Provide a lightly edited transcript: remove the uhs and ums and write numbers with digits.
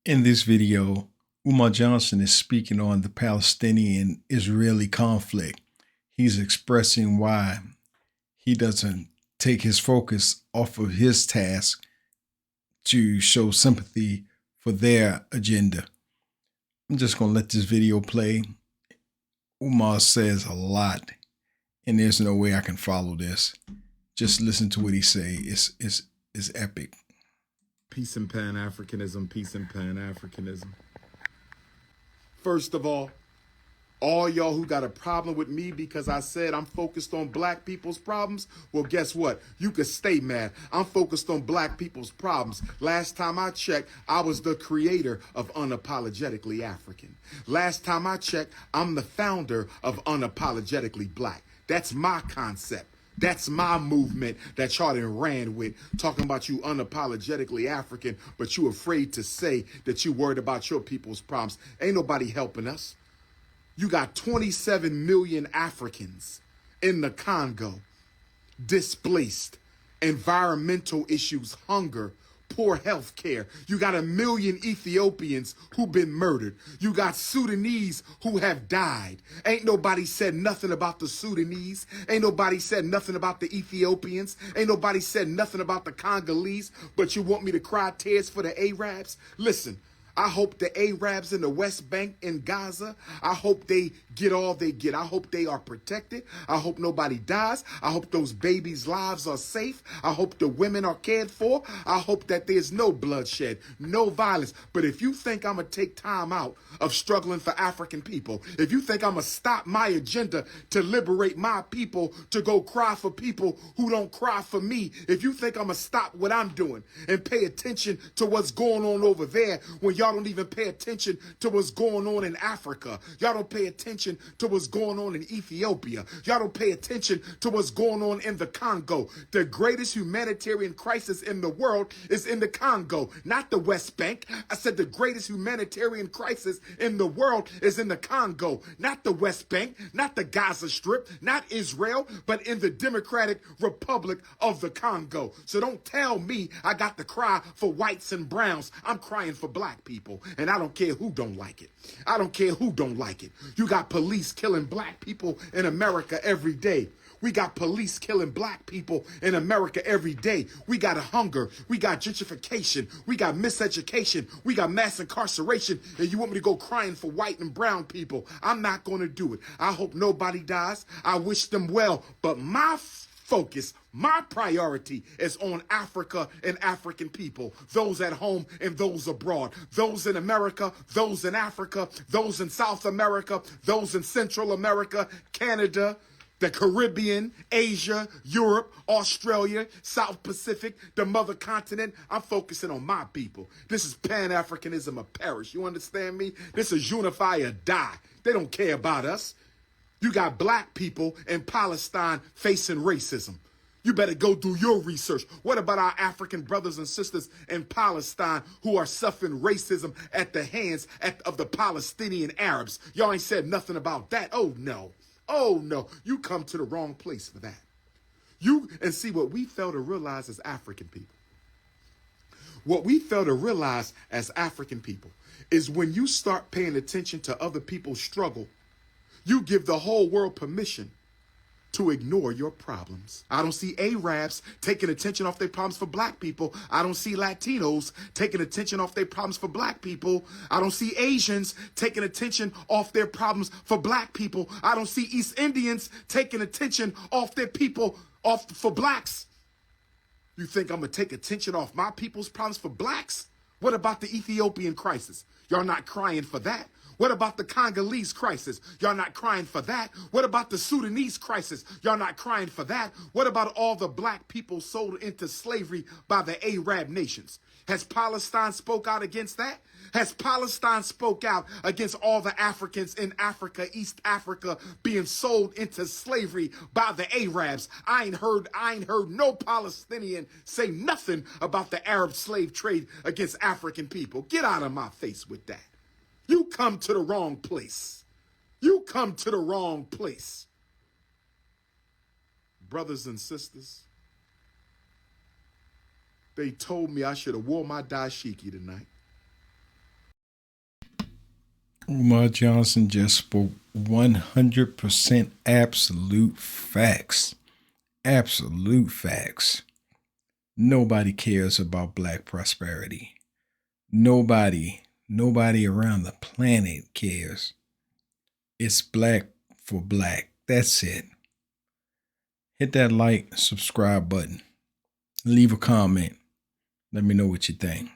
In this video, Umar Johnson is speaking on the Palestinian-Israeli conflict. He's expressing why he doesn't take his focus off of his task to show sympathy for their agenda. I'm just going to let this video play. Umar says a lot, and there's no way I can follow this. Just listen to what he say. It's epic. Peace and Pan-Africanism, peace and Pan-Africanism. First of all y'all who got a problem with me because I said I'm focused on black people's problems, well, guess what? You could stay mad. I'm focused on black people's problems. Last time I checked, I was the creator of Unapologetically African. Last time I checked, I'm the founder of Unapologetically Black. That's my concept. That's my movement that y'all done ran with, talking about you unapologetically African, but you afraid to say that you worried about your people's problems. Ain't nobody helping us. You got 27 million Africans in the Congo, displaced, environmental issues, hunger, poor health care. You got 1 million Ethiopians who've been murdered. You got Sudanese who have died. Ain't nobody said nothing about the Sudanese. Ain't nobody said nothing about the Ethiopians. Ain't nobody said nothing about the Congolese. But you want me to cry tears for the Arabs? Listen, I hope the Arabs in the West Bank in Gaza, I hope they get all they get. I hope they are protected. I hope nobody dies. I hope those babies' lives are safe. I hope the women are cared for. I hope that there's no bloodshed, no violence. But if you think I'm going to take time out of struggling for African people, if you think I'm going to stop my agenda to liberate my people, to go cry for people who don't cry for me, if you think I'm going to stop what I'm doing and pay attention to what's going on over there when y'all don't even pay attention to what's going on in Africa. Y'all don't pay attention to what's going on in Ethiopia. Y'all don't pay attention to what's going on in the Congo. The greatest humanitarian crisis in the world is in the Congo, not the West Bank. I said the greatest humanitarian crisis in the world is in the Congo, not the West Bank, not the Gaza Strip, not Israel, but in the Democratic Republic of the Congo. So don't tell me I got to cry for whites and browns. I'm crying for black people, and I don't care who don't like it. I don't care who don't like it. You got police killing black people in America every day. We got police killing black people in America every day. We got hunger. We got gentrification. We got miseducation. We got mass incarceration. And you want me to go crying for white and brown people? I'm not going to do it. I hope nobody dies. I wish them well. But my focus, my priority is on Africa and African people, those at home and those abroad, those in America, those in Africa, those in South America, those in Central America, Canada, the Caribbean, Asia, Europe, Australia, South Pacific, the mother continent. I'm focusing on my people. This is Pan-Africanism or perish. You understand me? This is unify or die. They don't care about us. You got black people in Palestine facing racism. You better go do your research. What about our African brothers and sisters in Palestine who are suffering racism at the hands of the Palestinian Arabs? Y'all ain't said nothing about that. Oh, no. Oh, no. You come to the wrong place for that. And see what we fail to realize as African people. What we fail to realize as African people is when you start paying attention to other people's struggle, you give the whole world permission to ignore your problems. I don't see Arabs taking attention off their problems for black people. I don't see Latinos taking attention off their problems for black people. I don't see Asians taking attention off their problems for black people. I don't see East Indians taking attention off their people for blacks. You think I'm going to take attention off my people's problems for blacks? What about the Ethiopian crisis? Y'all not crying for that? What about the Congolese crisis? Y'all not crying for that? What about the Sudanese crisis? Y'all not crying for that? What about all the black people sold into slavery by the Arab nations? Has Palestine spoke out against that? Has Palestine spoke out against all the Africans in Africa, East Africa, being sold into slavery by the Arabs? I ain't heard no Palestinian say nothing about the Arab slave trade against African people. Get out of my face with that. You come to the wrong place. You come to the wrong place. Brothers and sisters, they told me I should have wore my dashiki tonight. Umar Johnson just spoke 100% absolute facts. Absolute facts. Nobody cares about black prosperity. Nobody around the planet cares. It's black for black. That's it. Hit that like, subscribe button. Leave a comment. Let me know what you think.